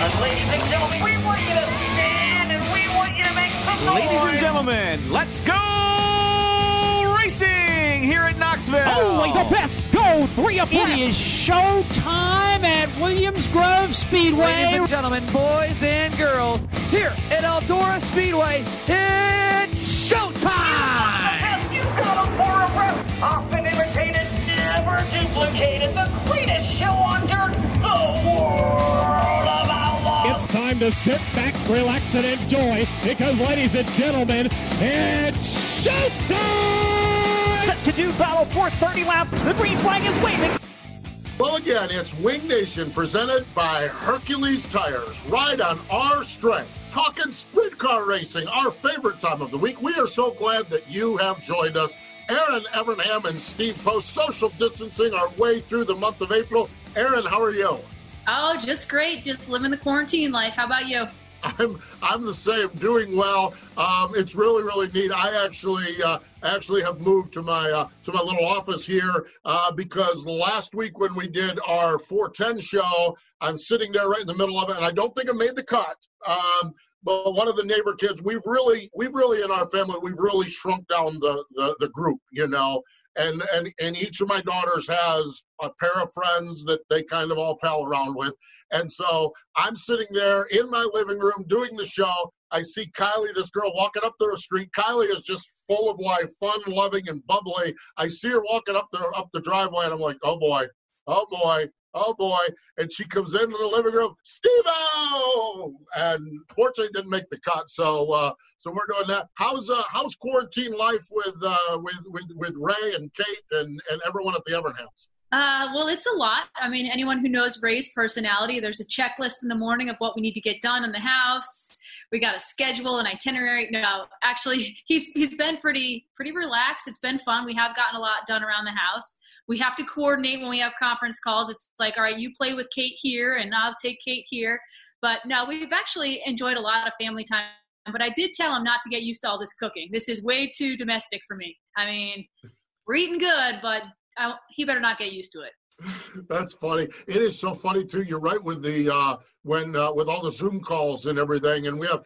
Ladies and gentlemen, we want you to stand and we want you to make some noise. Ladies and gentlemen, let's go racing here at Knoxville. Only the best go three abreast. It is show time at Williams Grove Speedway. Ladies and gentlemen, boys and girls, here at Eldora Speedway, it's showtime! You got them for a breath. Often imitated, never duplicated. The greatest show on dirt, the world of outlaws. It's time to sit back, relax, and enjoy because, ladies and gentlemen, it's showtime! Set to do battle for 30 laps. The green flag is waving. Well, again, it's Wing Nation presented by Hercules Tires. Ride on our strength. Talking sprint car racing, our favorite time of the week. We are so glad that you have joined us. Erin, Evernham, and Steve Post, social distancing our way through the month of April. Erin, how are you? Oh, just great. Just living the quarantine life. How about you? I'm the same, doing well. It's really, really neat. I actually have moved to my little office here because last week when we did our 410 show, I'm sitting there right in the middle of it, and I don't think I made the cut. But one of the neighbor kids, we've really in our family, we've really shrunk down the group, you know. And each of my daughters has a pair of friends that they kind of all pal around with. And so I'm sitting there in my living room doing the show. I see Kylie, this girl, walking up the street. Kylie is just full of life, fun, loving, and bubbly. I see her walking up the driveway, and I'm like, oh, boy. And she comes into the living room, Steve-O! And fortunately didn't make the cut. So we're doing that. How's quarantine life with Ray and Kate and everyone at the Evernhams? Well, it's a lot. I mean, anyone who knows Ray's personality, there's a checklist in the morning of what we need to get done in the house. We got a schedule, an itinerary. No, actually, he's been pretty relaxed. It's been fun. We have gotten a lot done around the house. We have to coordinate when we have conference calls. It's like, all right, you play with Kate here, and I'll take Kate here. But no, we've actually enjoyed a lot of family time. But I did tell him not to get used to all this cooking. This is way too domestic for me. I mean, we're eating good, but he better not get used to it. That's funny. It is so funny too. You're right with the with all the Zoom calls and everything, and we have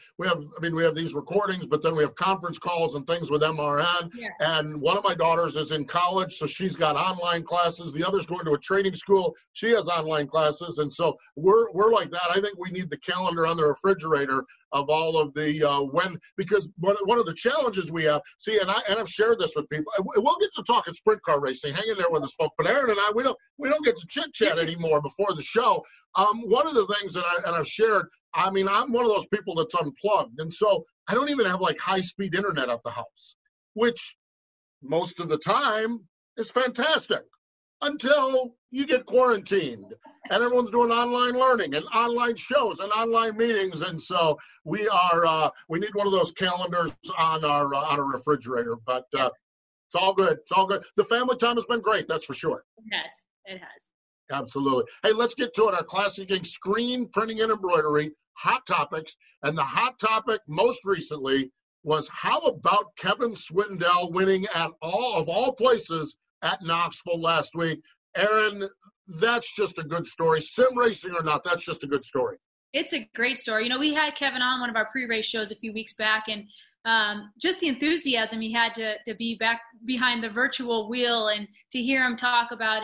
these recordings, but then we have conference calls and things with MRN. Yeah. And one of my daughters is in college, so she's got online classes. The other's going to a training school. She has online classes, and so we're like that. I think we need the calendar on the refrigerator of all of the because one of the challenges we have. See, and I've shared this with people. We'll get to talking sprint car racing. Hang in there with us, folks. But Erin and I, we don't get to chit chat anymore before the show. One of the things that I've shared, I mean, I'm one of those people that's unplugged. And so I don't even have like high-speed internet at the house, which most of the time is fantastic until you get quarantined and everyone's doing online learning and online shows and online meetings. And so we need one of those calendars on our refrigerator, but it's all good. It's all good. The family time has been great. That's for sure. It has. Absolutely. Hey, let's get to it. Our classic ink screen printing and embroidery, hot topics. And the hot topic most recently was how about Kevin Swindell winning at all places at Knoxville last week? Erin, that's just a good story. Sim racing or not, that's just a good story. It's a great story. You know, we had Kevin on one of our pre-race shows a few weeks back, and just the enthusiasm he had to be back behind the virtual wheel and to hear him talk about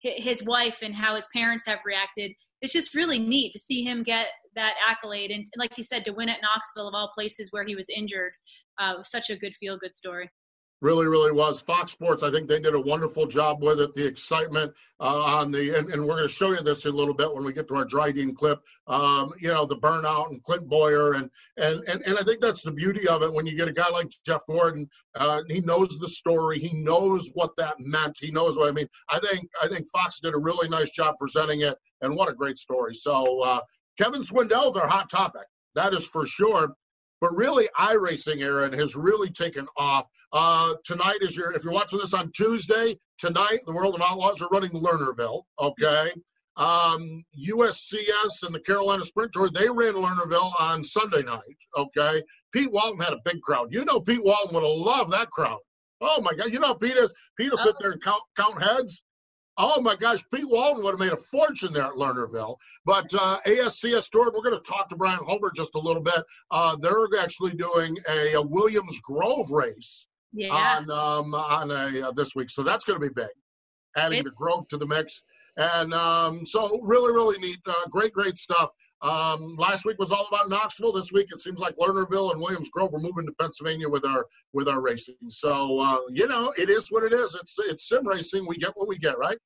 his wife and how his parents have reacted. It's just really neat to see him get that accolade. And like you said, to win at Knoxville of all places where he was injured, was such a good feel-good story. Really, really was. Fox Sports, I think they did a wonderful job with it. The excitement and we're going to show you this in a little bit when we get to our Dryden clip, the burnout and Clint Boyer. And I think that's the beauty of it when you get a guy like Jeff Gordon. He knows the story. He knows what that meant. He knows what I mean. I think Fox did a really nice job presenting it, and what a great story. So Kevin Swindell's our hot topic. That is for sure. But really, iRacing, Erin, has really taken off. Tonight if you're watching this on Tuesday, tonight, the World of Outlaws are running Lernerville, okay? USCS and the Carolina Sprint Tour, they ran Lernerville on Sunday night, okay? Pete Walton had a big crowd. You know Pete Walton would have loved that crowd. Oh, my God. You know Pete will sit there and count heads. Oh, my gosh, Pete Walton would have made a fortune there at Lernerville. But ASCS Stewart, we're going to talk to Bryan Hulbert just a little bit. They're actually doing a Williams Grove race on this week. So that's going to be big, adding the Grove to the mix. And so really, really neat. Great stuff. Last week was all about Knoxville. This week it seems like Lernerville and Williams Grove are moving to Pennsylvania with our racing. So it is what it is. It's sim racing. We get what we get, right?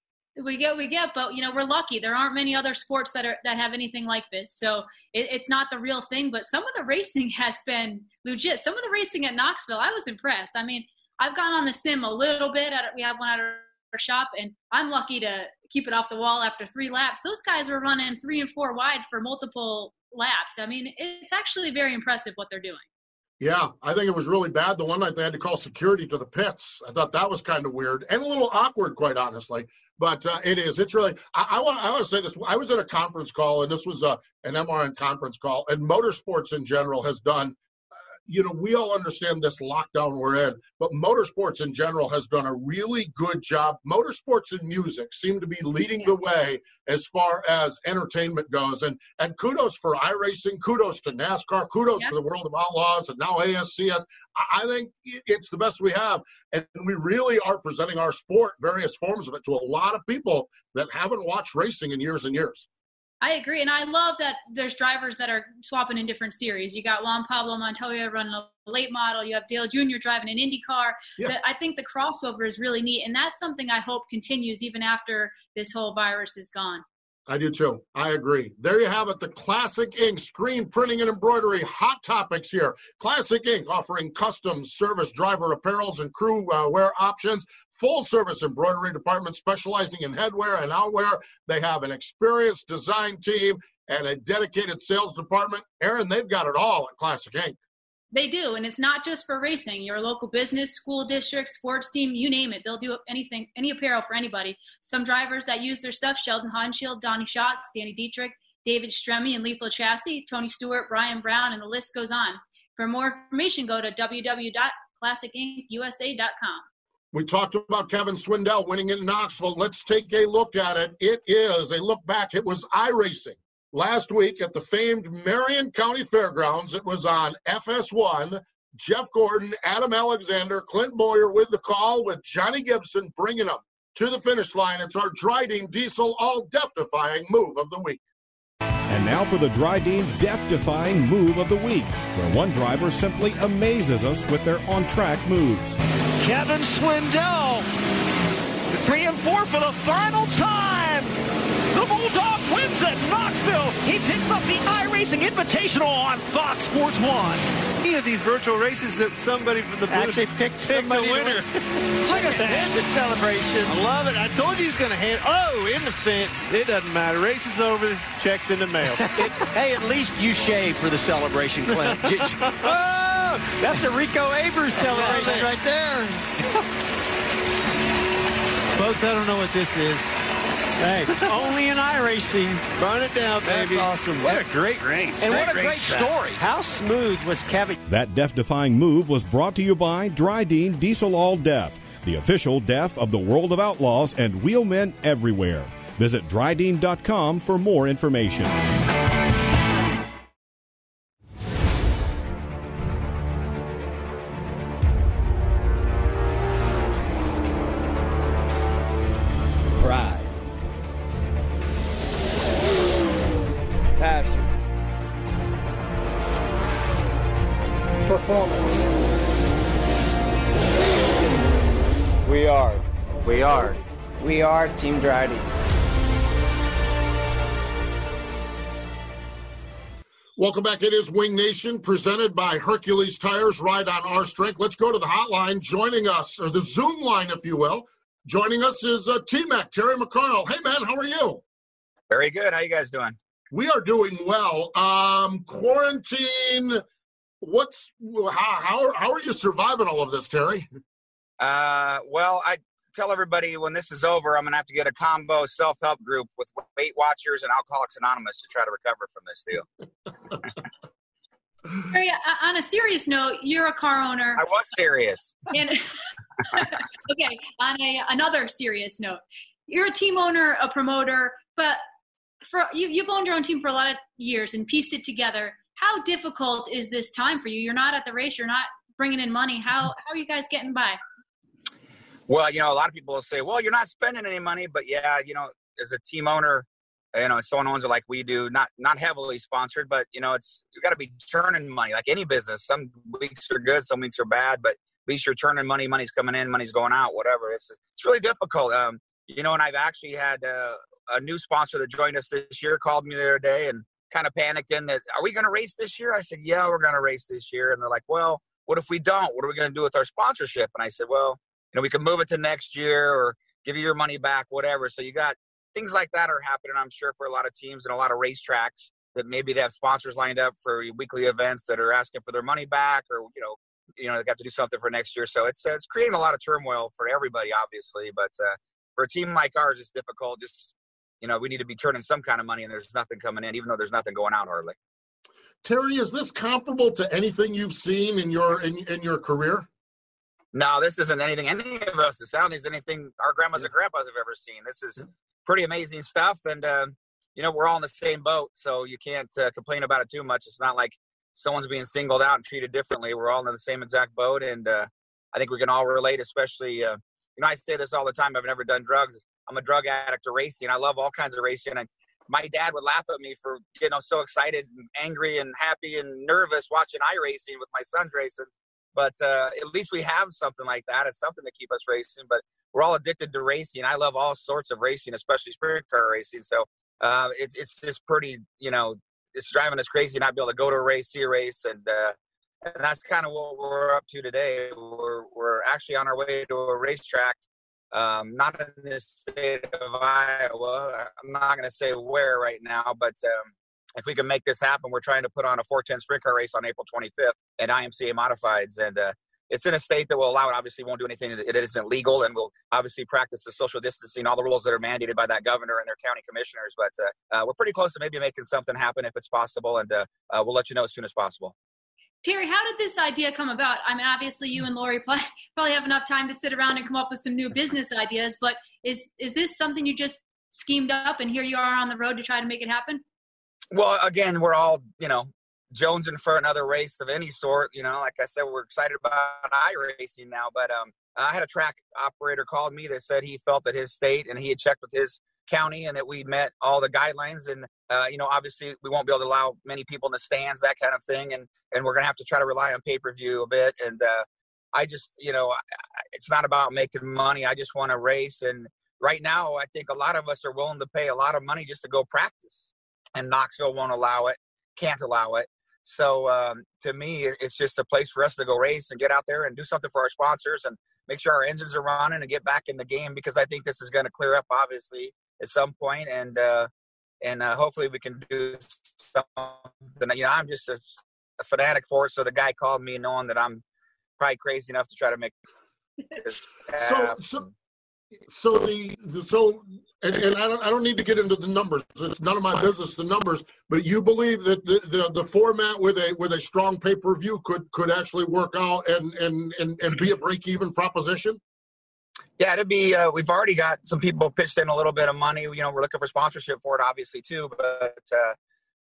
We get, but we're lucky. There aren't many other sports that have anything like this. So it's not the real thing, but some of the racing has been legit. Some of the racing at Knoxville, I was impressed. I mean, I've gone on the sim a little bit. We have one at our shop, and I'm lucky to keep it off the wall after 3 laps. Those guys were running 3 and 4 wide for multiple laps. I mean, it's actually very impressive what they're doing. Yeah, I think it was really bad. The one night they had to call security to the pits. I thought that was kind of weird and a little awkward, quite honestly. But it is. It's really. I want to say this. I was at a conference call, and this was an MRN conference call, and motorsports in general has done. We all understand this lockdown we're in, but motorsports in general has done a really good job. Motorsports and music seem to be leading the way as far as entertainment goes. And kudos for iRacing, kudos to NASCAR, kudos to the World of Outlaws, and now ASCS. I think it's the best we have. And we really are presenting our sport, various forms of it, to a lot of people that haven't watched racing in years and years. I agree, and I love that there's drivers that are swapping in different series. You got Juan Pablo Montoya running a late model. You have Dale Jr. driving an Indy car. Yeah. I think the crossover is really neat, and that's something I hope continues even after this whole virus is gone. I do too. I agree. There you have it. The Classic Ink screen printing and embroidery hot topics here. Classic Ink offering custom service driver apparels and crew wear options. Full service embroidery department specializing in headwear and outwear. They have an experienced design team and a dedicated sales department. Erin, they've got it all at Classic Ink. They do, and it's not just for racing. Your local business, school district, sports team, you name it. They'll do anything, any apparel for anybody. Some drivers that use their stuff, Sheldon Hanshield, Donnie Schatz, Danny Dietrich, David Stremme, and Lethal Chassis, Tony Stewart, Brian Brown, and the list goes on. For more information, go to www.classicinkusa.com. We talked about Kevin Swindell winning in Knoxville. Let's take a look at it. It is a look back. It was iRacing. Last week at the famed Marion County Fairgrounds, it was on FS1. Jeff Gordon, Adam Alexander, Clint Boyer with the call, with Johnny Gibson bringing them to the finish line. It's our Dryden Diesel all-death-defying move of the week. And now for the Dryden death-defying move of the week, where one driver simply amazes us with their on-track moves. Kevin Swindell, 3 and 4 for the final time. The Bulldog wins at Knoxville. He picks up the iRacing Invitational on Fox Sports 1. Any of these virtual races that somebody from the booth actually picked the winner. Look at that. There's a celebration. I love it. I told you he was going to hand. Oh, in the fence. It doesn't matter. Race is over. Checks in the mail. Hey, at least you shaved for the celebration, Clint. Oh, that's a Rico Avers celebration right there. Folks, I don't know what this is. Hey, only in iRacing. Burn it down, baby. That's awesome. What a great race. And what a great story. How smooth was Kevin? That death-defying move was brought to you by Dryden Diesel All Death, the official death of the World of Outlaws and wheelmen everywhere. Visit Dryden.com for more information. Pride. Passion. Performance. We are. We are. We are Team Dryden. Welcome back. It is Wing Nation, presented by Hercules Tires. Ride on our strength. Let's go to the hotline. Joining us, or the Zoom line, if you will. Joining us is T-Mac, Terry McCarl. Hey, man, how are you? Very good. How you guys doing? We are doing well. Quarantine, how are you surviving all of this, Terry? Well, I tell everybody when this is over, I'm going to have to get a combo self-help group with Weight Watchers and Alcoholics Anonymous to try to recover from this deal. Terry, on a serious note, you're a car owner. I was serious. And, okay, on another serious note, you're a team owner, a promoter, but you've owned your own team for a lot of years and pieced it together. How difficult is this time for you? You're not at the race. You're not bringing in money. How are you guys getting by? Well, a lot of people will say, well, you're not spending any money. But, yeah, as a team owner, someone owns it like we do, not heavily sponsored, but, you got to be turning money like any business. Some weeks are good, some weeks are bad, but at least you're turning money. Money's coming in, money's going out, whatever. It's really difficult. And I've actually had a new sponsor that joined us this year called me the other day and kind of panicking that, are we going to race this year? I said, yeah, we're going to race this year. And they're like, well, what if we don't? What are we going to do with our sponsorship? And I said, well, we can move it to next year or give you your money back, whatever. So you got things like that are happening, I'm sure, for a lot of teams and a lot of racetracks that maybe they have sponsors lined up for weekly events that are asking for their money back, or, they have to do something for next year. So it's creating a lot of turmoil for everybody, obviously. But for a team like ours, it's difficult. Just, we need to be turning some kind of money, and there's nothing coming in, even though there's nothing going out hardly. Terry, is this comparable to anything you've seen in your career? No, this isn't anything any of us. I don't think it's anything our grandmas and grandpas have ever seen. This is pretty amazing stuff. And, we're all in the same boat, so you can't complain about it too much. It's not like someone's being singled out and treated differently. We're all in the same exact boat. And I think we can all relate, especially, I say this all the time. I've never done drugs. I'm a drug addict to racing. I love all kinds of racing. And my dad would laugh at me for getting so excited and angry and happy and nervous watching iRacing with my son's racing. But at least we have something like that. It's something to keep us racing. But we're all addicted to racing. I love all sorts of racing, especially sprint car racing. So it's just pretty, it's driving us crazy not be able to go to a race, see a race. And that's kind of what we're up to today. We're actually on our way to a racetrack, not in the state of Iowa. I'm not going to say where right now, but if we can make this happen, we're trying to put on a 410 sprint car race on April 25th at IMCA Modifieds. And it's in a state that will allow it. Obviously, won't do anything that isn't legal, and we'll obviously practice the social distancing, all the rules that are mandated by that governor and their county commissioners. But we're pretty close to maybe making something happen if it's possible, and we'll let you know as soon as possible. Terry, how did this idea come about? I mean, obviously, you and Lori probably have enough time to sit around and come up with some new business ideas, but is this something you just schemed up, and here you are on the road to try to make it happen? Well, again, we're all, jonesing for another race of any sort. Like I said, we're excited about iRacing now. But I had a track operator called me that said he felt that his state, and he had checked with his county, and that we'd met all the guidelines. And, obviously we won't be able to allow many people in the stands, that kind of thing. And we're going to have to try to rely on pay-per-view a bit. And I just, it's not about making money. I just want to race. And right now, I think a lot of us are willing to pay a lot of money just to go practice. And Knoxville won't allow it, can't allow it. So to me, it's just a place for us to go race and get out there and do something for our sponsors and make sure our engines are running and get back in the game, because I think this is going to clear up, obviously, at some point. And hopefully we can do something. I'm just a fanatic for it. So the guy called me knowing that I'm probably crazy enough to try to make this happen. And I don't need to get into the numbers. It's none of my business, the numbers. But you believe that the format with a strong pay-per-view could actually work out and be a break-even proposition? Yeah, it'd be. We've already got some people pitched in a little bit of money. We're looking for sponsorship for it, obviously, too. But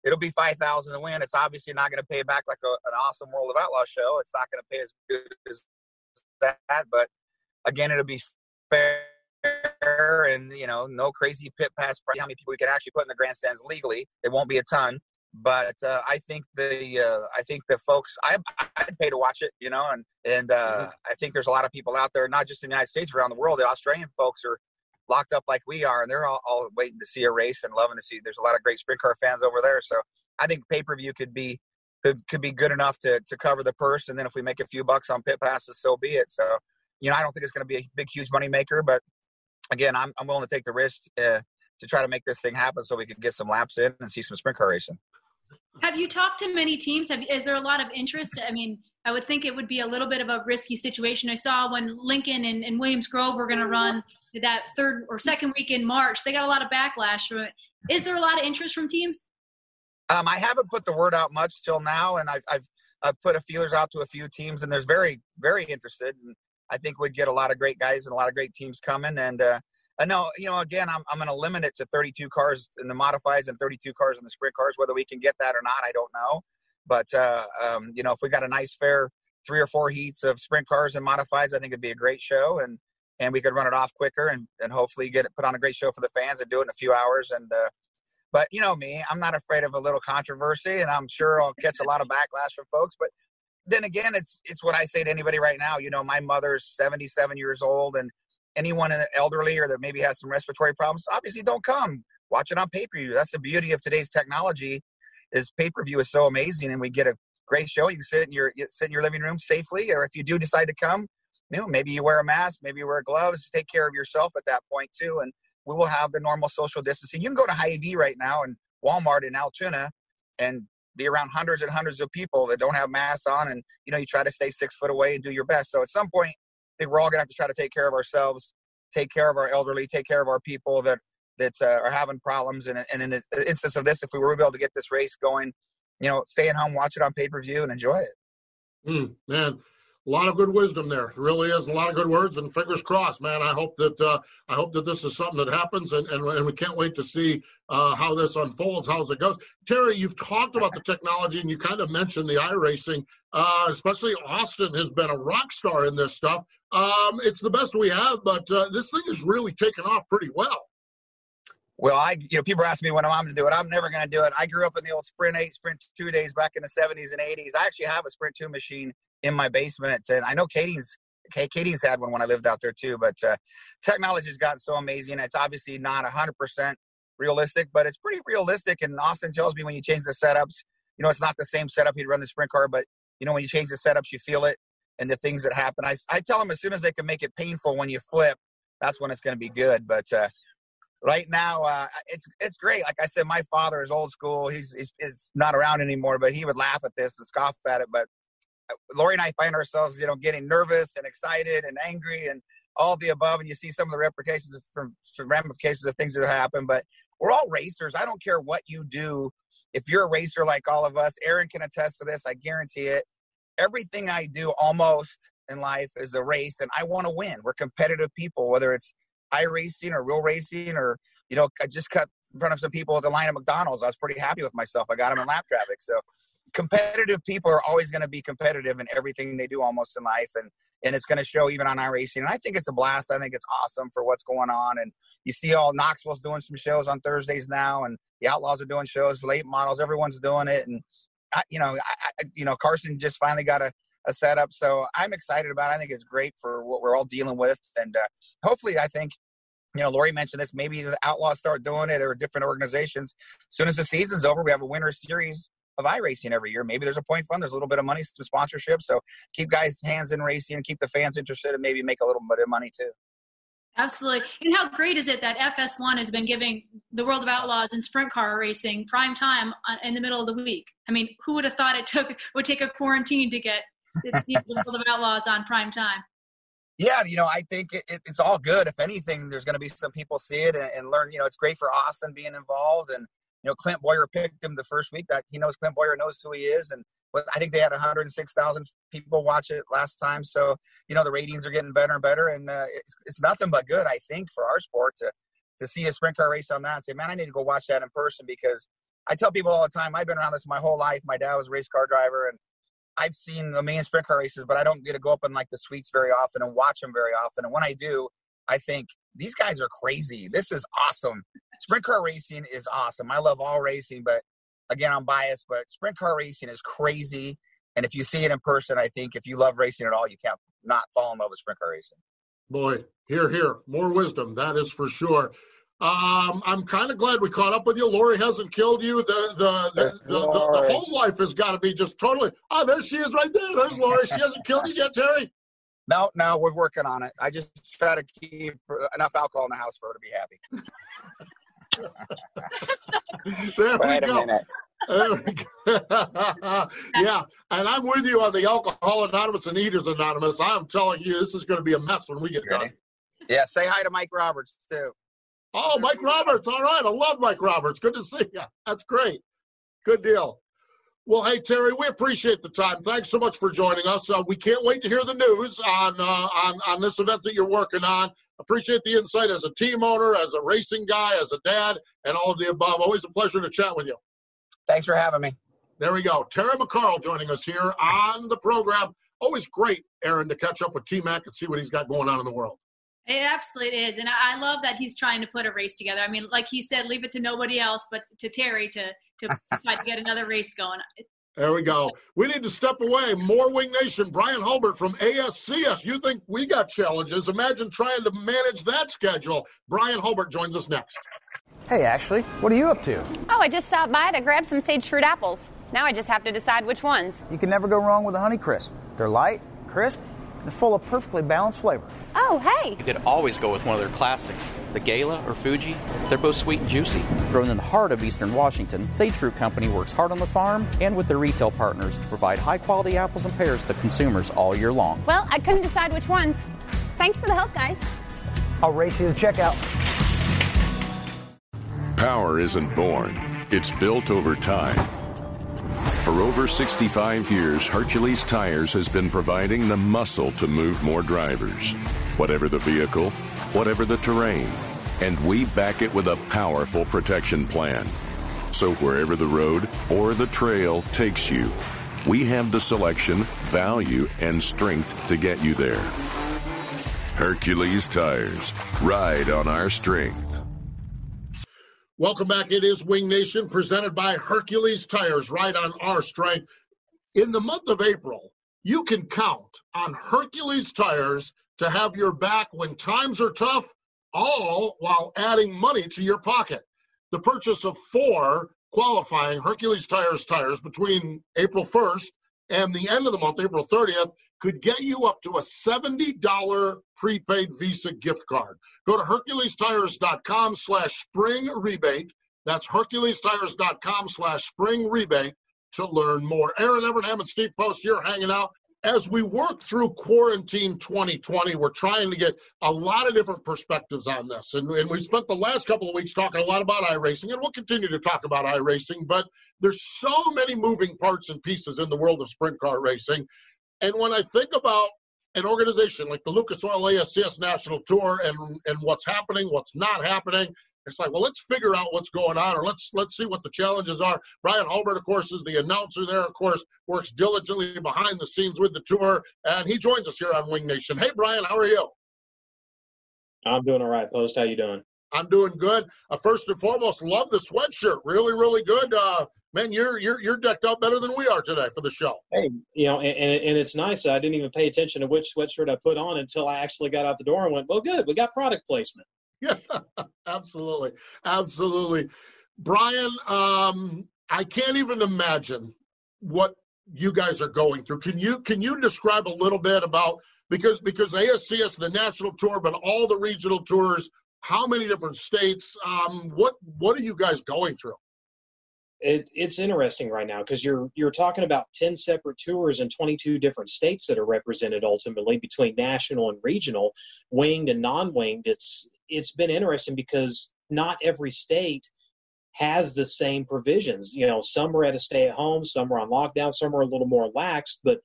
it'll be $5,000 to win. It's obviously not going to pay back like an awesome World of Outlaw show. It's not going to pay as good as that. But again, it'll be fair, and no crazy pit pass price. How many people we can actually put in the grandstands legally? It won't be a ton, but I think the folks I'd pay to watch it, and I think there's a lot of people out there, not just in the United States, around the world. The Australian folks are locked up like we are, and they're all waiting to see a race and loving to see. There's a lot of great sprint car fans over there, so I think pay-per-view could be good enough to cover the purse, and then if we make a few bucks on pit passes, so be it. So I don't think it's going to be a big, huge money maker, but again, I'm willing to take the risk to try to make this thing happen so we can get some laps in and see some sprint car racing. Have you talked to many teams? Is there a lot of interest? I mean, I would think it would be a little bit of a risky situation. I saw when Lincoln and Williams Grove were going to run that third or second week in March, they got a lot of backlash from it. Is there a lot of interest from teams? I haven't put the word out much till now, and I've put feelers out to a few teams, and there's very, very interested. And I think we'd get a lot of great guys and a lot of great teams coming. And No, again, I'm going to limit it to 32 cars in the modifieds and 32 cars in the sprint cars. Whether we can get that or not, I don't know. But, if we got a nice, fair 3 or 4 heats of sprint cars and modifieds, I think it'd be a great show. And we could run it off quicker and hopefully put on a great show for the fans and do it in a few hours. But me, I'm not afraid of a little controversy, and I'm sure I'll catch a lot of backlash from folks. But then again, it's what I say to anybody right now. My mother's 77 years old, and anyone elderly or that maybe has some respiratory problems, obviously don't come. Watch it on pay-per-view. That's the beauty of today's technology, is pay-per-view is so amazing, and we get a great show. You can sit in your living room safely, or if you do decide to come, maybe you wear a mask, maybe you wear gloves. Take care of yourself at that point too, and we will have the normal social distancing. You can go to Hy-Vee right now and Walmart in Altoona and be around hundreds and hundreds of people that don't have masks on, and you try to stay 6 foot away and do your best. So at some point, I think we're all gonna have to try to take care of ourselves, take care of our elderly, take care of our people that are having problems. And in the instance of this, if we were able to get this race going, stay at home, watch it on pay-per-view, and enjoy it. Man, a lot of good wisdom there. It really is, a lot of good words, and fingers crossed, man. I hope that this is something that happens, and we can't wait to see how this unfolds, how it goes. Terry, you've talked about the technology, and you kind of mentioned the iRacing. Especially Austin has been a rock star in this stuff. It's the best we have, but this thing has really taken off pretty well. Well, people ask me when I'm to do it. I'm never going to do it. I grew up in the old Sprint 8, Sprint 2 days back in the 70s and 80s. I actually have a Sprint 2 machine in my basement. And I know Katie's had one when I lived out there too. But technology's gotten so amazing. It's obviously not 100% realistic, but it's pretty realistic. And Austin tells me when you change the setups, it's not the same setup he'd run the sprint car, but when you change the setups, you feel it and the things that happen. I tell him as soon as they can make it painful when you flip, that's when it's going to be good. But right now, it's great. Like I said, my father is old school. He's not around anymore, but he would laugh at this and scoff at it. But Lori and I find ourselves, getting nervous and excited and angry and all the above. And you see some of the ramifications of things that happen. But we're all racers. I don't care what you do. If you're a racer like all of us, Erin can attest to this. I guarantee it. Everything I do almost in life is a race, and I want to win. We're competitive people, whether it's iRacing or real racing or, I just cut in front of some people at the line at McDonald's. I was pretty happy with myself. I got them in lap traffic. So competitive people are always going to be competitive in everything they do almost in life. And it's going to show even on iRacing. And I think it's a blast. I think it's awesome for what's going on. And you see Knoxville's doing some shows on Thursdays now, and the Outlaws are doing shows, late models, everyone's doing it. And, Carson just finally got a setup. So I'm excited about it. I think it's great for what we're all dealing with. And hopefully, I think, Lori mentioned this, maybe the Outlaws start doing it or different organizations. As soon as the season's over, we have a winter series of iRacing every year. Maybe there's a point fund. There's a little bit of money, some sponsorship. So keep guys' hands in racing and keep the fans interested and maybe make a little bit of money too. Absolutely. And how great is it that FS1 has been giving the World of Outlaws and sprint car racing prime time in the middle of the week? I mean, who would have thought it would take a quarantine to get the World of Outlaws on prime time? Yeah, I think it's all good. If anything, there's going to be some people see it and learn. It's great for Austin being involved. And, Clint Boyer picked him the first week. That he knows Clint Boyer knows who he is. And I think they had 106,000 people watch it last time. So, the ratings are getting better and better. And it's nothing but good, I think, for our sport to see a sprint car race on that and say, man, I need to go watch that in person. Because I tell people all the time, I've been around this my whole life. My dad was a race car driver, and I've seen a million sprint car races, but I don't get to go up in like the suites very often and watch them very often. And when I do, I think these guys are crazy. This is awesome. Sprint car racing is awesome. I love all racing, but again, I'm biased, but sprint car racing is crazy. And if you see it in person, I think if you love racing at all, you can't not fall in love with sprint car racing. Boy, here, more wisdom. That is for sure. I'm kind of glad we caught up with you. Lori hasn't killed you. The home life has got to be just totally. Oh, there she is right there. There's Lori. She hasn't killed you yet, Terry? No, we're working on it. I just try to keep enough alcohol in the house for her to be happy. There we go. Yeah, and I'm with you on the Alcohol Anonymous and Eaters Anonymous. I'm telling you, this is going to be a mess when we get done. Yeah, say hi to Mike Roberts, too. Oh, Mike Roberts. All right. I love Mike Roberts. Good to see you. That's great. Good deal. Well, hey, Terry, we appreciate the time. Thanks so much for joining us. We can't wait to hear the news on this event that you're working on. Appreciate the insight as a team owner, as a racing guy, as a dad, and all of the above. Always a pleasure to chat with you. Thanks for having me. There we go. Terry McCarl joining us here on the program. Always great, Erin, to catch up with T-Mac and see what he's got going on in the world. It absolutely is. And I love that he's trying to put a race together. I mean, like he said, leave it to nobody else but to Terry to try to get another race going. There we go. We need to step away. More Wing Nation. Bryan Hulbert from ASCS. You think we got challenges? Imagine trying to manage that schedule. Bryan Hulbert joins us next. Hey, Ashley, what are you up to? Oh, I just stopped by to grab some sage fruit apples. Now I just have to decide which ones. You can never go wrong with a Honeycrisp. They're light, crisp, and full of perfectly balanced flavor. Oh, hey. You could always go with one of their classics, the Gala or Fuji. They're both sweet and juicy. Grown in the heart of Eastern Washington, Sage Fruit Company works hard on the farm and with their retail partners to provide high-quality apples and pears to consumers all year long. Well, I couldn't decide which ones. Thanks for the help, guys. I'll race you to checkout. Power isn't born. It's built over time. For over 65 years, Hercules Tires has been providing the muscle to move more drivers. Whatever the vehicle, whatever the terrain. And we back it with a powerful protection plan. So wherever the road or the trail takes you, we have the selection, value, and strength to get you there. Hercules Tires. Ride on our strength. Welcome back. It is Wing Nation presented by Hercules Tires, right on our strength. In the month of April, you can count on Hercules Tires to have your back when times are tough, all while adding money to your pocket. The purchase of 4 qualifying Hercules tires between April 1st and the end of the month, April 30th, could get you up to a $70 prepaid Visa gift card. Go to HerculesTires.com/spring rebate. That's HerculesTires.com/spring rebate to learn more. Erin, Evernham, and Steve Post here hanging out. As we work through quarantine 2020, we're trying to get a lot of different perspectives on this. And we spent the last couple of weeks talking a lot about iRacing, and we'll continue to talk about iRacing, but there's so many moving parts and pieces in the world of sprint car racing. And when I think about an organization like the Lucas Oil ASCS National Tour and what's happening, what's not happening, it's like, well, let's figure out what's going on, or let's see what the challenges are. Bryan Hulbert, of course, is the announcer there, of course, works diligently behind the scenes with the tour, and he joins us here on Wing Nation. Hey, Bryan, how are you? I'm doing all right, Post. How you doing? I'm doing good. First and foremost, love the sweatshirt. Really, really good. Man, you're decked out better than we are today for the show. Hey, and it's nice. I didn't even pay attention to which sweatshirt I put on until I actually got out the door and went, well, good. We got product placement. Yeah, absolutely. Absolutely. Bryan, I can't even imagine what you guys are going through. Can you describe a little bit about, because ASCS, the national tour, but all the regional tours, how many different states, what are you guys going through? It's interesting right now because you're talking about 10 separate tours in 22 different states that are represented ultimately between national and regional, winged and non-winged. It's been interesting because not every state has the same provisions. Some are at a stay-at-home, some are on lockdown, some are a little more lax, but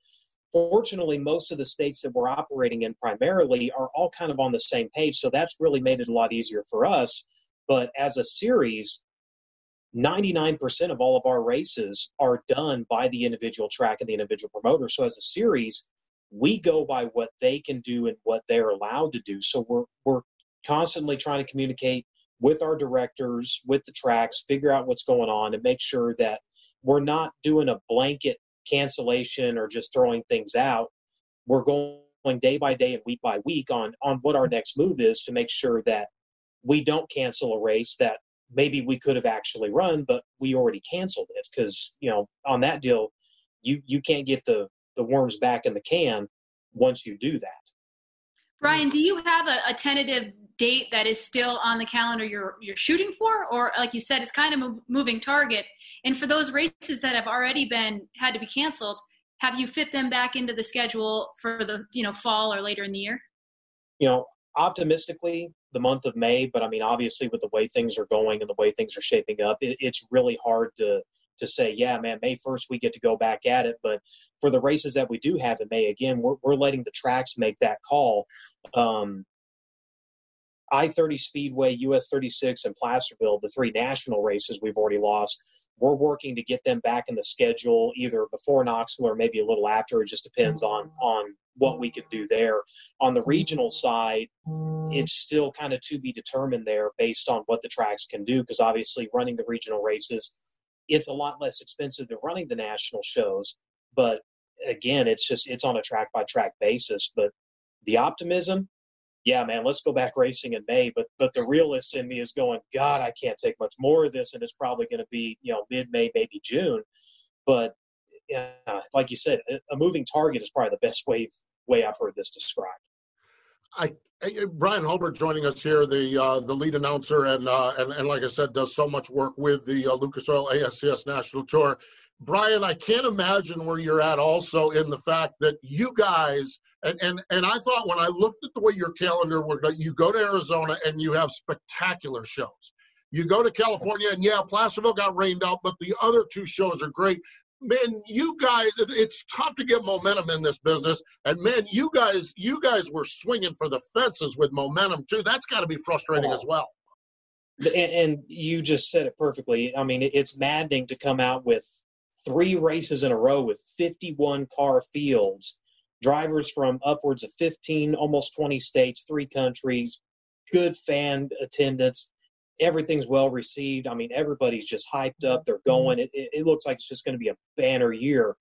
fortunately, most of the states that we're operating in primarily are all kind of on the same page, so that's really made it a lot easier for us. But as a series, 99% of all of our races are done by the individual track and the individual promoter. So as a series, we go by what they can do and what they're allowed to do. So we're constantly trying to communicate with our directors, with the tracks, figure out what's going on, and make sure that we're not doing a blanket cancellation or just throwing things out. We're going day by day and week by week on what our next move is to make sure that we don't cancel a race that maybe we could have actually run, but we already canceled it because, on that deal, you can't get the worms back in the can once you do that. Bryan, do you have a tentative date that is still on the calendar you're shooting for? Or like you said, it's kind of a moving target. And for those races that have already had to be canceled, have you fit them back into the schedule for the, fall or later in the year? Optimistically, the month of May, but obviously with the way things are going and the way things are shaping up, it's really hard to say, yeah, man, May 1st we get to go back at it. But for the races that we do have in May, again, we're letting the tracks make that call. I-30 Speedway, US 36, and Placerville, the 3 national races we've already lost. We're working to get them back in the schedule either before Knoxville or maybe a little after. It just depends on what we can do there. On the regional side, it's still kind of to be determined there based on what the tracks can do, because obviously running the regional races, it's a lot less expensive than running the national shows. But again, it's on a track-by-track basis. But the optimism, yeah, man, let's go back racing in May. But the realist in me is going, God, I can't take much more of this, and it's probably going to be, mid-May, maybe June. But yeah, like you said, a moving target is probably the best way I've heard this described. Bryan Hulbert joining us here, the lead announcer, and like I said, does so much work with the Lucas Oil ASCS National Tour. Bryan, I can't imagine where you're at also in the fact that you guys, and I thought when I looked at the way your calendar worked, you go to Arizona and you have spectacular shows. You go to California and yeah, Placerville got rained out, but the other 2 shows are great. Man, you guys, it's tough to get momentum in this business. And man, you guys were swinging for the fences with momentum too. That's got to be frustrating as well. And you just said it perfectly. I mean, it's maddening to come out with 3 races in a row with 51 car fields, drivers from upwards of 15, almost 20 states, 3 countries, good fan attendance. Everything's well received. I mean, everybody's just hyped up. They're going. It looks like it's just going to be a banner year.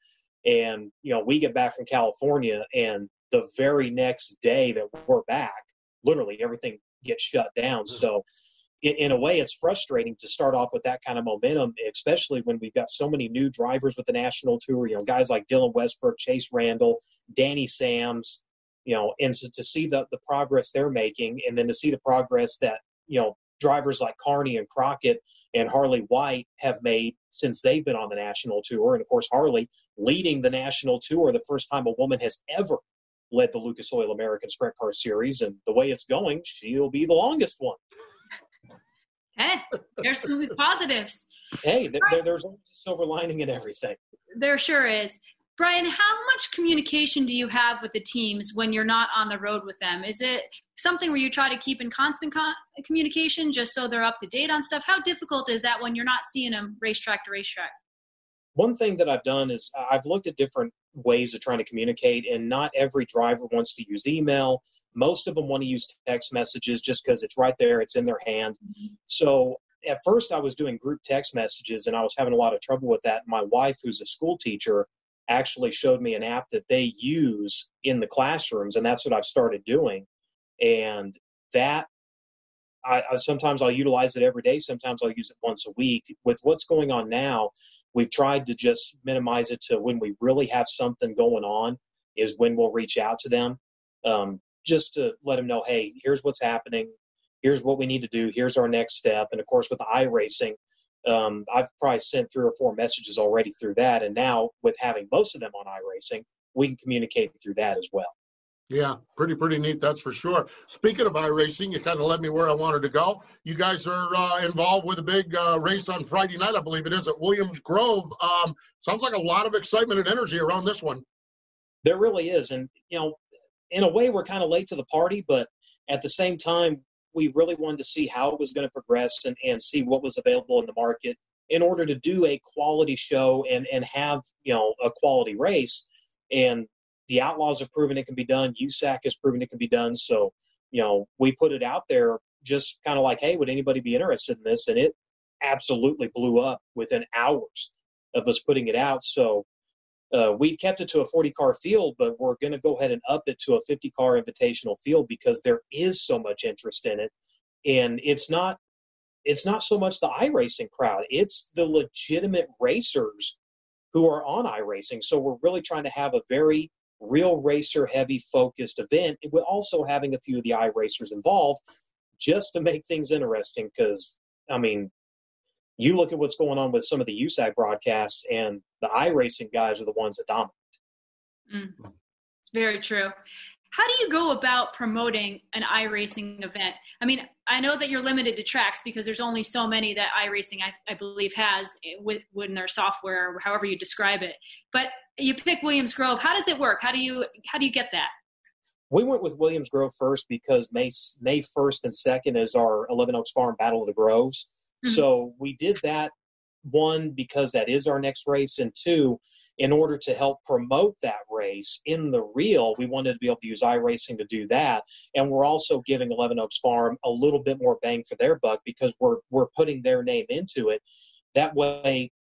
And, we get back from California, and the very next day that we're back, literally everything gets shut down. So in a way, it's frustrating to start off with that kind of momentum, especially when we've got so many new drivers with the national tour, guys like Dylan Westbrook, Chase Randall, Danny Sams, and to see the progress they're making, and then to see the progress that, drivers like Carney and Crockett and Harley White have made since they've been on the national tour. And, of course, Harley leading the national tour, the first time a woman has ever led the Lucas Oil American Sprint Car Series. And the way it's going, she'll be the longest one. Hey, there's some positives. Hey, there's always a silver lining in everything. There sure is. Bryan, how much communication do you have with the teams when you're not on the road with them? Is it something where you try to keep in constant communication just so they're up to date on stuff? How difficult is that when you're not seeing them racetrack to racetrack? One thing that I've done is I've looked at different ways of trying to communicate, and not every driver wants to use email. Most of them want to use text messages just because it's right there, it's in their hand. Mm-hmm. So at first I was doing group text messages, and I was having a lot of trouble with that. My wife, who's a school teacher, actually showed me an app that they use in the classrooms, and that's what I've started doing. And that I sometimes I'll utilize it every day. Sometimes I'll use it once a week. With what's going on now, we've tried to just minimize it to when we really have something going on is when we'll reach out to them, just to let them know, hey, here's what's happening. Here's what we need to do. Here's our next step. And, of course, with the iRacing, I've probably sent 3 or 4 messages already through that. And now with having most of them on iRacing, we can communicate through that as well. Yeah, pretty neat, that's for sure. Speaking of iRacing, you kind of led me where I wanted to go. You guys are involved with a big race on Friday night, I believe it is, at Williams Grove. Sounds like a lot of excitement and energy around this one. There really is. And, in a way, we're kind of late to the party, but at the same time, we really wanted to see how it was going to progress and see what was available in the market in order to do a quality show and have, a quality race. And the Outlaws have proven it can be done. USAC has proven it can be done. So, we put it out there just kind of like, hey, would anybody be interested in this? And it absolutely blew up within hours of us putting it out. So we kept it to a 40-car field, but we're going to go ahead and up it to a 50-car invitational field because there is so much interest in it. And it's not so much the iRacing crowd. It's the legitimate racers who are on iRacing. So we're really trying to have a very real racer heavy focused event with also having a few of the iRacers involved just to make things interesting. Because, you look at what's going on with some of the USAC broadcasts, and the iRacing guys are the ones that dominate. It's very true. How do you go about promoting an iRacing event? I know that you're limited to tracks because there's only so many that iRacing, I believe, has within their software, or however you describe it. But you pick Williams Grove. How does it work? How do you get that? We went with Williams Grove first because May 1st and 2nd is our 11 Oaks Farm Battle of the Groves. Mm-hmm. So we did that, one, because that is our next race, and two, in order to help promote that race in the reel, we wanted to be able to use iRacing to do that. And we're also giving 11 Oaks Farm a little bit more bang for their buck because we're putting their name into it. That way,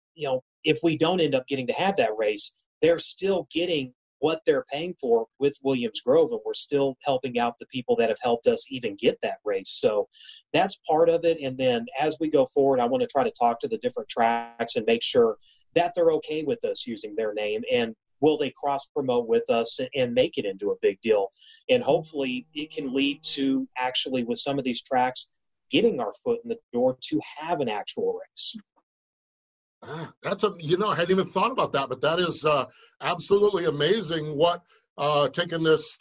if we don't end up getting to have that race, they're still getting what they're paying for with Williams Grove, and we're still helping out the people that have helped us even get that race. So that's part of it. And then as we go forward, I want to try to talk to the different tracks and make sure that they're okay with us using their name, and will they cross promote with us and make it into a big deal. And hopefully it can lead to actually, with some of these tracks, getting our foot in the door to have an actual race. That's I hadn't even thought about that, but that is absolutely amazing. What taking this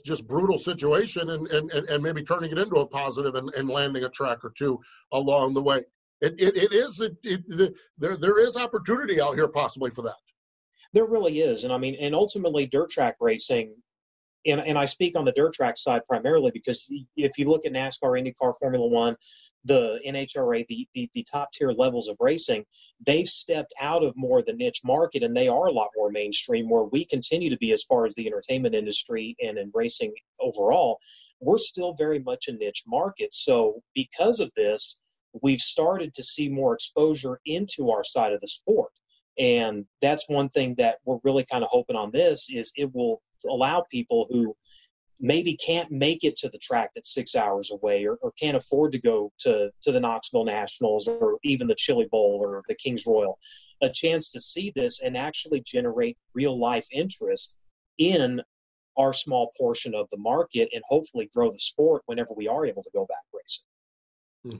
just brutal situation and maybe turning it into a positive and landing a track or two along the way. There is opportunity out here possibly for that. There really is, and ultimately dirt track racing. And I speak on the dirt track side primarily because if you look at NASCAR, IndyCar, Formula One, the NHRA, the top tier levels of racing, they've stepped out of more of the niche market, and they are a lot more mainstream, where we continue to be, as far as the entertainment industry and in racing overall, we're still very much a niche market. So because of this, we've started to see more exposure into our side of the sport. And that's one thing that we're really kind of hoping on this is it will allow people who maybe can't make it to the track that's 6 hours away or can't afford to go to the Knoxville Nationals or even the Chili Bowl or the Kings Royal, a chance to see this and actually generate real life interest in our small portion of the market and hopefully grow the sport whenever we are able to go back racing.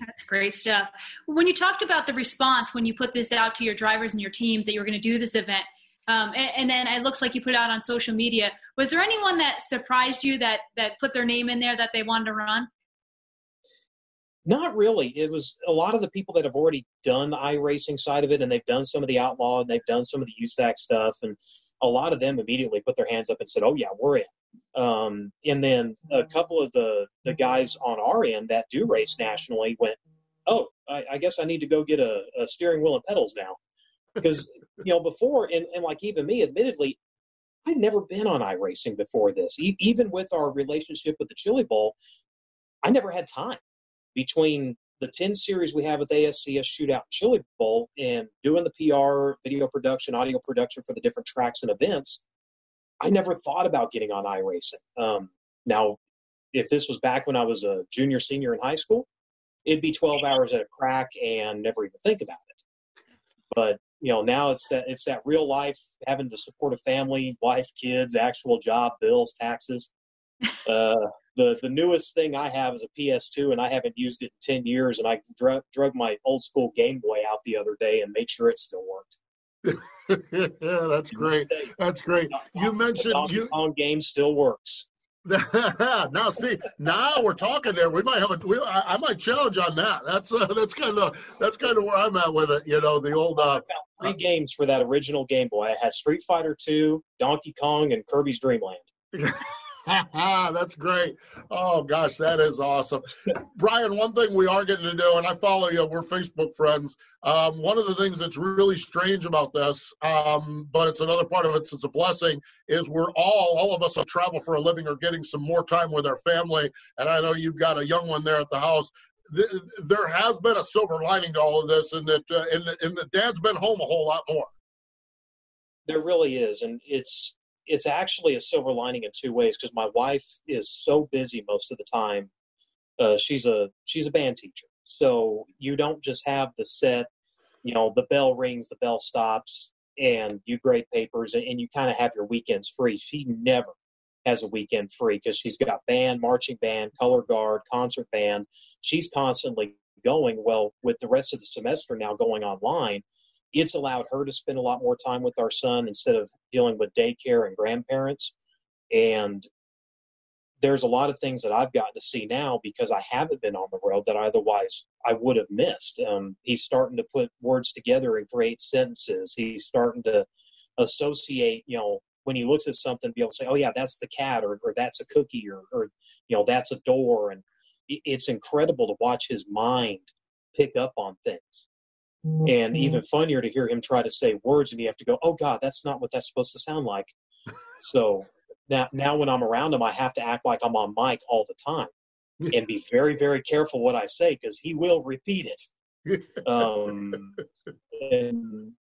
That's great stuff. When you talked about the response, when you put this out to your drivers and your teams that you were going to do this event, and then it looks like you put it out on social media, was there anyone that surprised you that put their name in there that they wanted to run? Not really. It was a lot of the people that have already done the iRacing side of it, and they've done some of the Outlaw, and they've done some of the USAC stuff, and a lot of them immediately put their hands up and said, oh, yeah, we're in. And then a couple of the guys on our end that do race nationally went, oh, I guess I need to go get a steering wheel and pedals now. Because, before, and like even me, admittedly, I'd never been on iRacing before this. Even with our relationship with the Chili Bowl, I never had time between the 10 series we have with ASCS Shootout and Chili Bowl and doing the PR, video production, audio production for the different tracks and events. I never thought about getting on iRacing. Now, if this was back when I was a junior, senior in high school, it'd be 12 hours at a crack and never even think about it. But, now it's that real life, having to support a family, wife, kids, actual job, bills, taxes. The newest thing I have is a PS2, and I haven't used it in 10 years, and I drug my old school Game Boy out the other day and made sure it still worked. Yeah, that's great. That's great. You mentioned on game still works. Now we're talking there. We might have I might challenge on that. That's kind of where I'm at with it. The old. I found 3 games for that original Game Boy. I had Street Fighter 2, Donkey Kong, and Kirby's Dream Land. That's great. Oh gosh, that is awesome. Bryan, one thing we are getting to do, and I follow you, we're Facebook friends. One of the things that's really strange about this, but it's another part of it's a blessing, is we're all of us who travel for a living are getting some more time with our family. And I know you've got a young one there at the house. There has been a silver lining to all of this, and that Dad's been home a whole lot more. There really is, and it's actually a silver lining in 2 ways, because my wife is so busy most of the time. She's a band teacher. So you don't just have the set, the bell rings, the bell stops, and you grade papers, and you kind of have your weekends free. She never has a weekend free because she's got band, marching band, color guard, concert band. She's constantly going. Well, with the rest of the semester now going online, it's allowed her to spend a lot more time with our son instead of dealing with daycare and grandparents. And there's a lot of things that I've gotten to see now because I haven't been on the road that otherwise I would have missed. He's starting to put words together and create sentences. He's starting to associate, when he looks at something, be able to say, oh, yeah, that's the cat, or that's a cookie, or that's a door. And it's incredible to watch his mind pick up on things. And even funnier to hear him try to say words, and you have to go, oh, God, that's not what that's supposed to sound like. So now when I'm around him, I have to act like I'm on mic all the time and be very, very careful what I say, because he will repeat it. And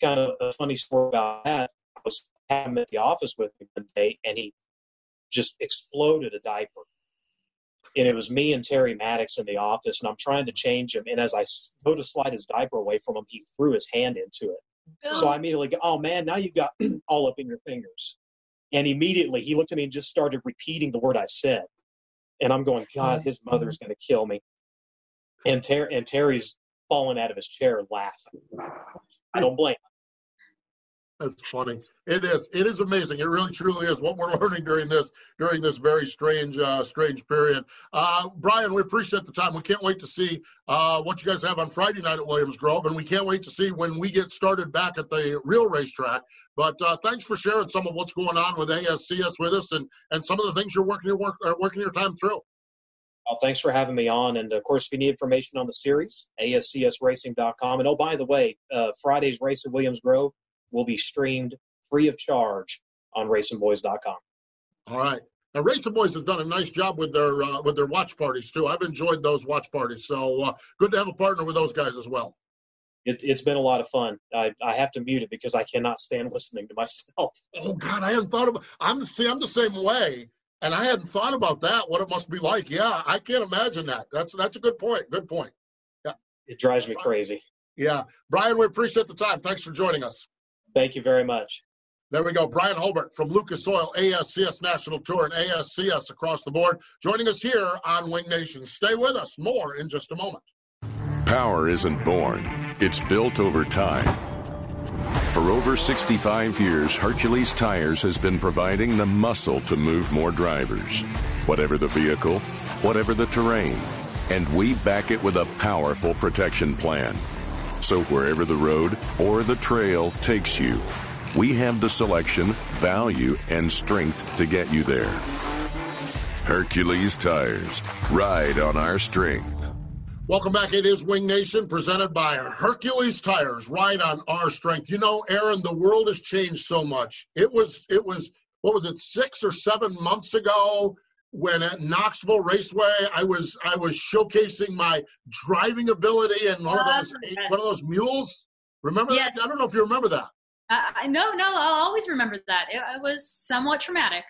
kind of a funny story about that, I was having him at the office with me one day, and he just exploded a diaper. And it was me and Terry Maddox in the office, and I'm trying to change him. And as I go to slide his diaper away from him, he threw his hand into it. So I immediately go, oh, man, now you got all up in your fingers. And immediately he looked at me and just started repeating the word I said. And I'm going, God, his mother's going to kill me. And Terry's falling out of his chair laughing. I don't blame him. That's funny. It is amazing. It really, truly is what we're learning during this very strange period. Bryan, we appreciate the time. We can't wait to see what you guys have on Friday night at Williams Grove, and we can't wait to see when we get started back at the real racetrack. But thanks for sharing some of what's going on with ASCS with us, and some of the things you're working your time through. Well, thanks for having me on. And, of course, if you need information on the series, ASCSracing.com. And, oh, by the way, Friday's race at Williams Grove will be streamed free of charge on racingboys.com. All right. Now, Racing Boys has done a nice job with their watch parties, too. I've enjoyed those watch parties. So good to have a partner with those guys as well. It's been a lot of fun. I have to mute it because I cannot stand listening to myself. Oh, God, I hadn't thought about – I'm the same way, and I hadn't thought about that, what it must be like. Yeah, I can't imagine that. That's a good point. Good point. Yeah. It drives me crazy. Yeah. Bryan, we appreciate the time. Thanks for joining us. Thank you very much. There we go. Bryan Hulbert from Lucas Oil, ASCS National Tour, and ASCS across the board, joining us here on Wing Nation. Stay with us. More in just a moment. Power isn't born. It's built over time. For over 65 years, Hercules Tires has been providing the muscle to move more drivers. Whatever the vehicle, whatever the terrain. And we back it with a powerful protection plan. So wherever the road or the trail takes you, we have the selection, value, and strength to get you there. Hercules Tires. Ride on our strength. Welcome back. It is Wing Nation, presented by Hercules Tires. Ride on our strength. You know, Erin, the world has changed so much. It was what was it, 6 or 7 months ago, when at Knoxville Raceway, I was showcasing my driving ability in one of those mules. Remember that? I don't know if you remember that. No, I'll always remember that. It was somewhat traumatic.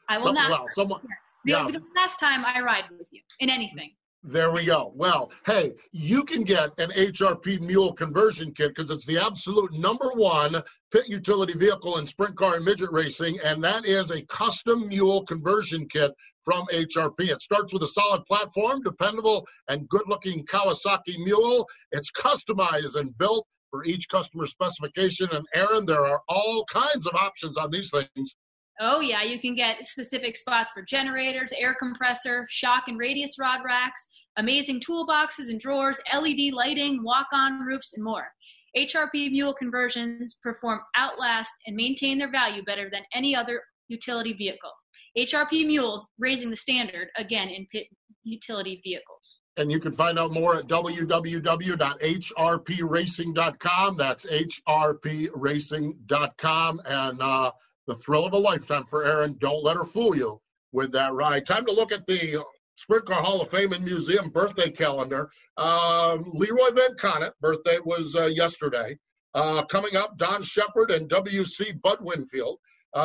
I will not. The last time I ride with you in anything. There we go. Well, hey, you can get an HRP Mule conversion kit because it's the absolute #1 pit utility vehicle in sprint car and midget racing, and that is a custom mule conversion kit from HRP. It starts with a solid platform, dependable and good-looking Kawasaki mule. It's customized and built for each customer specification. And Erin, there are all kinds of options on these things. Oh, yeah. You can get specific spots for generators, air compressor, shock and radius rod racks, amazing toolboxes and drawers, LED lighting, walk-on roofs, and more. HRP Mule conversions perform, outlast, and maintain their value better than any other utility vehicle. HRP Mules, raising the standard, again, in pit utility vehicles. And you can find out more at www.hrpracing.com. That's hrpracing.com. And the thrill of a lifetime for Erin. Don't let her fool you with that ride. Time to look at the Sprint Car Hall of Fame and Museum birthday calendar. Leroy Van Connet, birthday was yesterday. Coming up, Don Shepard and W.C. Bud Winfield.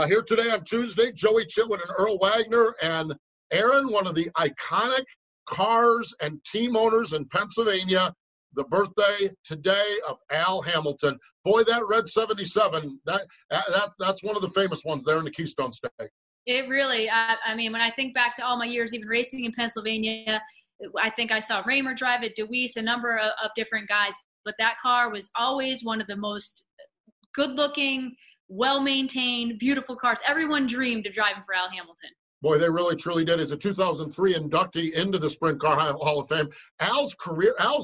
Here today on Tuesday, Joey Chitwood and Earl Wagner. And Erin, one of the iconic cars and team owners in Pennsylvania, the birthday today of Al Hamilton. Boy, that red 77, that's one of the famous ones there in the Keystone State. It really, I mean, when I think back to all my years even racing in Pennsylvania, I think I saw Raymer drive it, DeWeese, a number of different guys, but that car was always one of the most good-looking, well-maintained, beautiful cars. Everyone dreamed of driving for Al Hamilton. Boy, they really, truly did. As a 2003 inductee into the Sprint Car Hall of Fame, Al's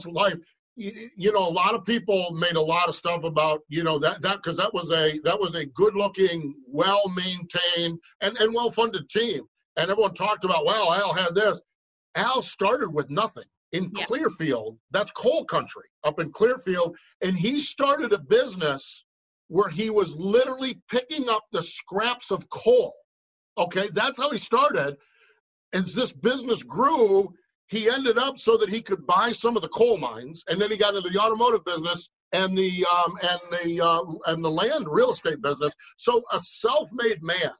life, you know, a lot of people made a lot of stuff about, you know, that because that was a good-looking, well-maintained, and well-funded team. And everyone talked about, well, Al had this. Al started with nothing in Clearfield. That's coal country up in Clearfield. And he started a business where he was literally picking up the scraps of coal. Okay, that's how he started. As this business grew, he ended up so that he could buy some of the coal mines, and then he got into the automotive business and the land real estate business. So a self-made man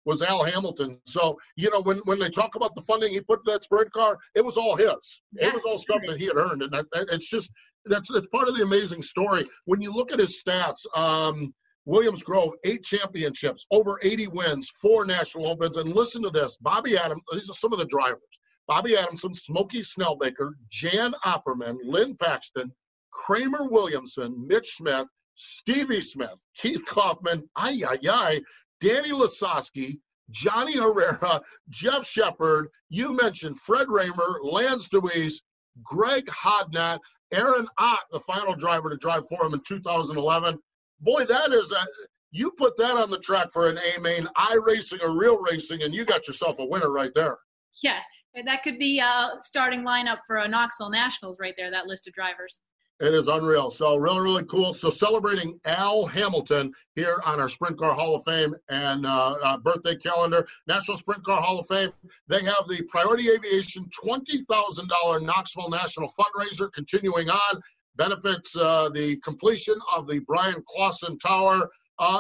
was Al Hamilton. So, you know, when they talk about the funding he put that sprint car, it was all his. It was all stuff that he had earned, and it's just that's part of the amazing story. When you look at his stats, Williams Grove, 8 championships, over 80 wins, 4 national opens, and listen to this: Bobby Adams. These are some of the drivers. Bobby Adamson, Smokey Snellbaker, Jan Opperman, Lynn Paxton, Kramer Williamson, Mitch Smith, Stevie Smith, Keith Kaufman, Danny Lasowski, Johnny Herrera, Jeff Shepard, you mentioned Fred Raymer, Lance DeWeese, Greg Hodnett, Erin Ott, the final driver to drive for him in 2011. Boy, that is you put that on the track for an A-main, iRacing or real racing, and you got yourself a winner right there. Yeah, that could be a starting lineup for a Knoxville Nationals right there, that list of drivers. It is unreal. So really, really cool. So celebrating Al Hamilton here on our Sprint Car Hall of Fame and birthday calendar. National Sprint Car Hall of Fame. They have the Priority Aviation $20,000 Knoxville National Fundraiser continuing on. Benefits the completion of the Brian Clausen Tower.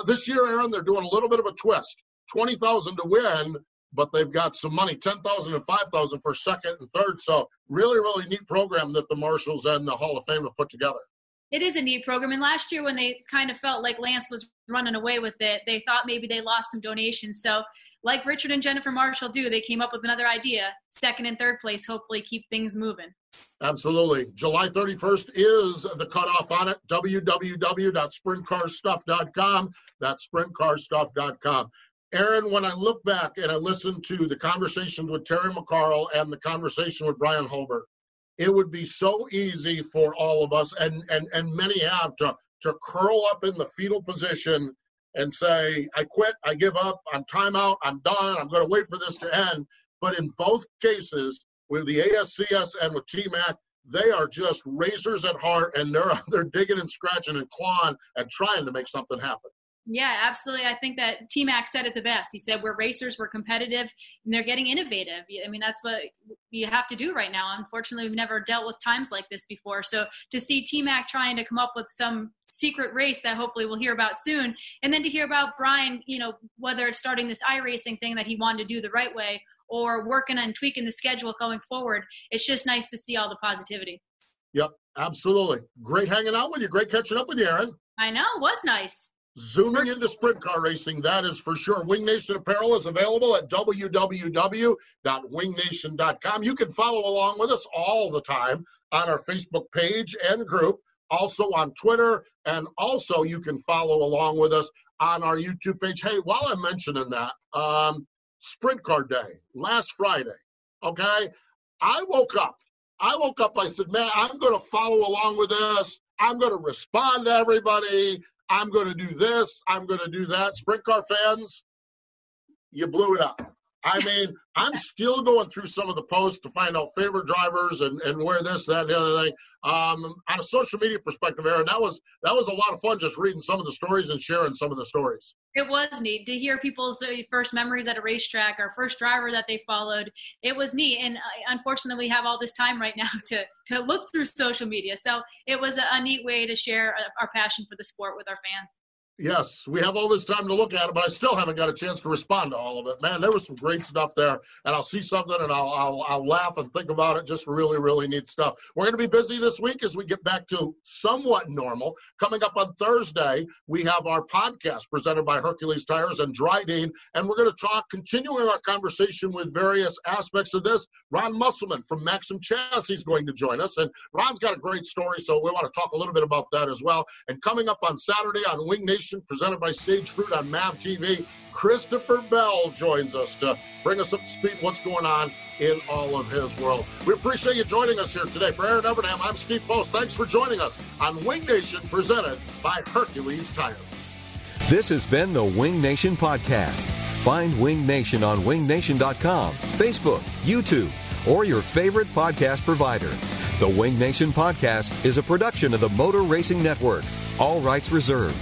This year, Aaron, they're doing a little bit of a twist. $20,000 to win, but they've got some money, $10,000 and $5,000 for second and third. So really, really neat program that the Marshals and the Hall of Fame have put together. It is a neat program. And last year when they kind of felt like Lance was running away with it, they thought maybe they lost some donations. So like Richard and Jennifer Marshall do, they came up with another idea. Second and third place, hopefully keep things moving. Absolutely. July 31st is the cutoff on it. www.sprintcarstuff.com. That's sprintcarstuff.com. Erin, when I look back and I listen to the conversations with Terry McCarl and the conversation with Bryan Hulbert, it would be so easy for all of us, and many have, to curl up in the fetal position and say, I quit, I give up, I'm timeout, I'm done, I'm going to wait for this to end. But in both cases, with the ASCS and with TMAC, they are just racers at heart, and they're digging and scratching and clawing and trying to make something happen. Yeah, absolutely. I think that T-Mac said it the best. He said, we're racers, we're competitive, and they're getting innovative. I mean, that's what you have to do right now. Unfortunately, we've never dealt with times like this before. So to see T-Mac trying to come up with some secret race that hopefully we'll hear about soon, and then to hear about Bryan, you know, whether it's starting this iRacing thing that he wanted to do the right way or working and tweaking the schedule going forward, it's just nice to see all the positivity. Yep, absolutely. Great hanging out with you. Great catching up with you, Erin. I know, it was nice. Zooming into sprint car racing, that is for sure. Wing Nation apparel is available at www.wingnation.com. You can follow along with us all the time on our Facebook page and group, also on Twitter, and also you can follow along with us on our YouTube page. Hey, while I'm mentioning that, Sprint Car Day, last Friday, okay? I woke up, I said, man, I'm going to follow along with this. I'm going to respond to everybody. I'm going to do this. I'm going to do that. Sprint car fans, you blew it up. I mean, I'm still going through some of the posts to find out favorite drivers and where this, that, and the other thing. On a social media perspective, Erin, that was a lot of fun just reading some of the stories and sharing some of the stories. It was neat to hear people's first memories at a racetrack, our first driver that they followed. It was neat. And unfortunately, we have all this time right now to look through social media. So it was a neat way to share our passion for the sport with our fans. Yes, we have all this time to look at it, but I still haven't got a chance to respond to all of it. Man, there was some great stuff there, and I'll see something and I'll laugh and think about it. Just really, really neat stuff. We're going to be busy this week as we get back to somewhat normal. Coming up on Thursday, we have our podcast presented by Hercules Tires and Dryden, and we're going to continuing our conversation with various aspects of this. Ron Musselman from Maxim Chassis is going to join us, and Ron's got a great story, so we want to talk a little bit about that as well. And coming up on Saturday on Wing Nation, presented by Sage Fruit on MAV TV, Christopher Bell joins us to bring us up to speed what's going on in all of his world. We appreciate you joining us here today. For Erin Evernham, I'm Steve Post. Thanks for joining us on Wing Nation, presented by Hercules Tires. This has been the Wing Nation Podcast. Find Wing Nation on wingnation.com, Facebook, YouTube, or your favorite podcast provider. The Wing Nation Podcast is a production of the Motor Racing Network. All rights reserved.